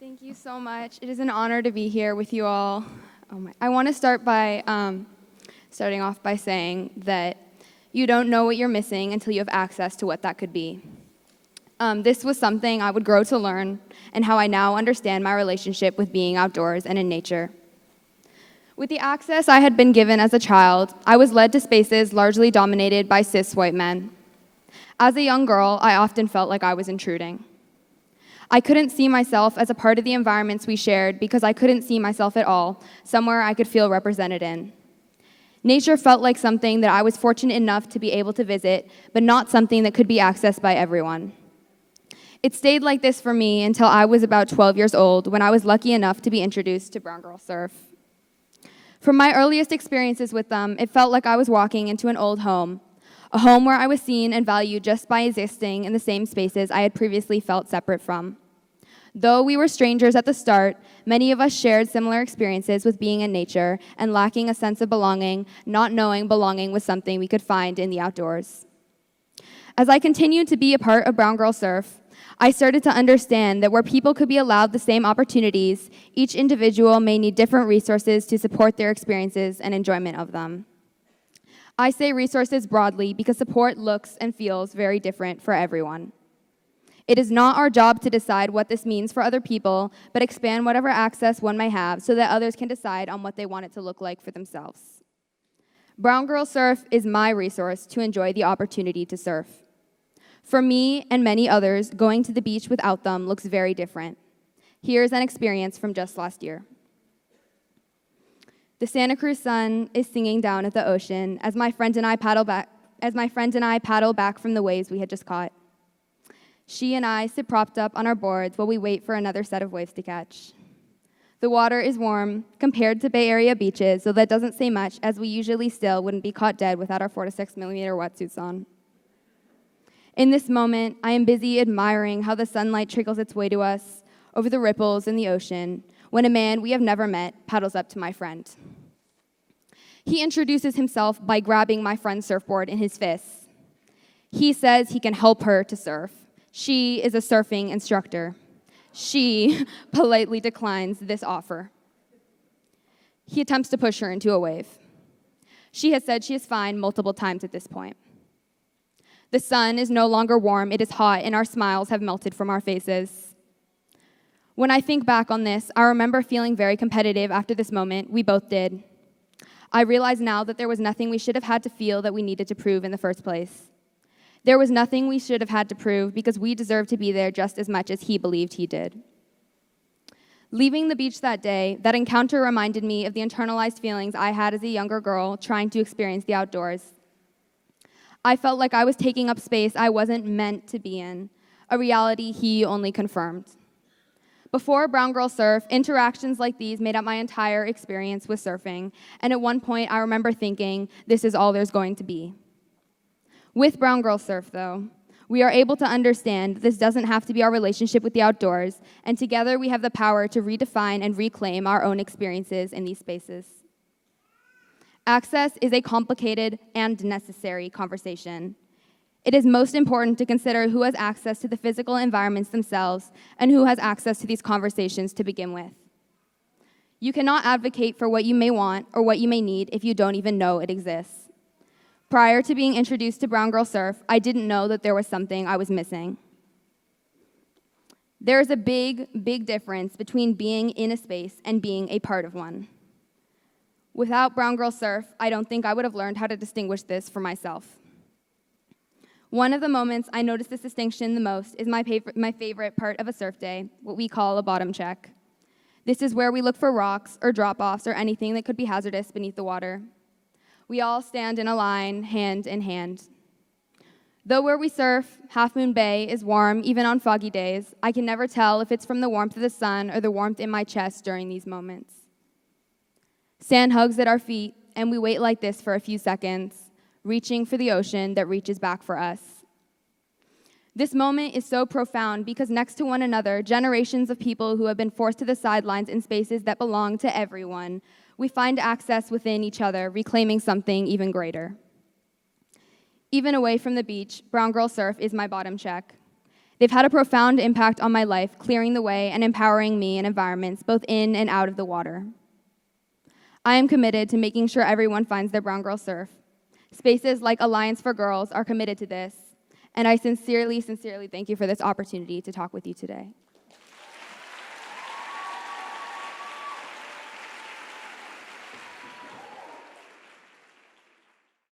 Thank you so much. It is an honor to be here with you all. I want to start by starting off by saying that you don't know what you're missing until you have access to what that could be. This was something I would grow to learn and how I now understand my relationship with being outdoors and in nature. With the access I had been given as a child, I was led to spaces largely dominated by cis white men. As a young girl, I often felt like I was intruding. I couldn't see myself as a part of the environments we shared because I couldn't see myself at all, somewhere I could feel represented in. Nature felt like something that I was fortunate enough to be able to visit, but not something that could be accessed by everyone. It stayed like this for me until I was about 12 years old, when I was lucky enough to be introduced to brown girl surf. From my earliest experiences with them, it felt like I was walking into an old home, a home where I was seen and valued just by existing in the same spaces I had previously felt separate from. Though we were strangers at the start, many of us shared similar experiences with being in nature and lacking a sense of belonging, not knowing belonging was something we could find in the outdoors. As I continued to be a part of Brown Girl Surf, I started to understand that where people could be allowed the same opportunities, each individual may need different resources to support their experiences and enjoyment of them. I say resources broadly because support looks and feels very different for everyone. It is not our job to decide what this means for other people, but expand whatever access one may have so that others can decide on what they want it to look like for themselves. Brown Girl Surf is my resource to enjoy the opportunity to surf. For me and many others, going to the beach without them looks very different. Here's an experience from just last year. The Santa Cruz sun is singing down at the ocean as my friend and I paddle back from the waves we had just caught. She and I sit propped up on our boards while we wait for another set of waves to catch. The water is warm compared to Bay Area beaches, so that doesn't say much, as we usually still wouldn't be caught dead without our 4 to 6 millimeter wetsuits on. In this moment, I am busy admiring how the sunlight trickles its way to us over the ripples in the ocean, when a man we have never met paddles up to my friend. He introduces himself by grabbing my friend's surfboard in his fists. He says he can help her to surf. She is a surfing instructor. She politely declines this offer. He attempts to push her into a wave. She has said she is fine multiple times at this point. The sun is no longer warm, it is hot, and our smiles have melted from our faces. When I think back on this, I remember feeling very competitive after this moment. We both did. I realize now that there was nothing we should have had to feel that we needed to prove in the first place. There was nothing we should have had to prove because we deserved to be there just as much as he believed he did. Leaving the beach that day, that encounter reminded me of the internalized feelings I had as a younger girl trying to experience the outdoors. I felt like I was taking up space I wasn't meant to be in, a reality he only confirmed. Before Brown Girl Surf, interactions like these made up my entire experience with surfing, and at one point I remember thinking, this is all there's going to be. With Brown Girl Surf, though, we are able to understand this doesn't have to be our relationship with the outdoors, and together we have the power to redefine and reclaim our own experiences in these spaces. Access is a complicated and necessary conversation. It is most important to consider who has access to the physical environments themselves and who has access to these conversations to begin with. You cannot advocate for what you may want or what you may need if you don't even know it exists. Prior to being introduced to Brown Girl Surf, I didn't know that there was something I was missing. There is a big, big difference between being in a space and being a part of one. Without Brown Girl Surf, I don't think I would have learned how to distinguish this for myself. One of the moments I notice this distinction the most is my favorite part of a surf day, what we call a bottom check. This is where we look for rocks or drop-offs or anything that could be hazardous beneath the water. We all stand in a line, hand in hand. Though where we surf, Half Moon Bay, is warm even on foggy days, I can never tell if it's from the warmth of the sun or the warmth in my chest during these moments. Sand hugs at our feet, and we wait like this for a few seconds, reaching for the ocean that reaches back for us. This moment is so profound because next to one another, generations of people who have been forced to the sidelines in spaces that belong to everyone, we find access within each other, reclaiming something even greater. Even away from the beach, Brown Girl Surf is my bottom check. They've had a profound impact on my life, clearing the way and empowering me in environments both in and out of the water. I am committed to making sure everyone finds their brown girl surf. Spaces like Alliance for Girls are committed to this, and I sincerely, sincerely thank you for this opportunity to talk with you today.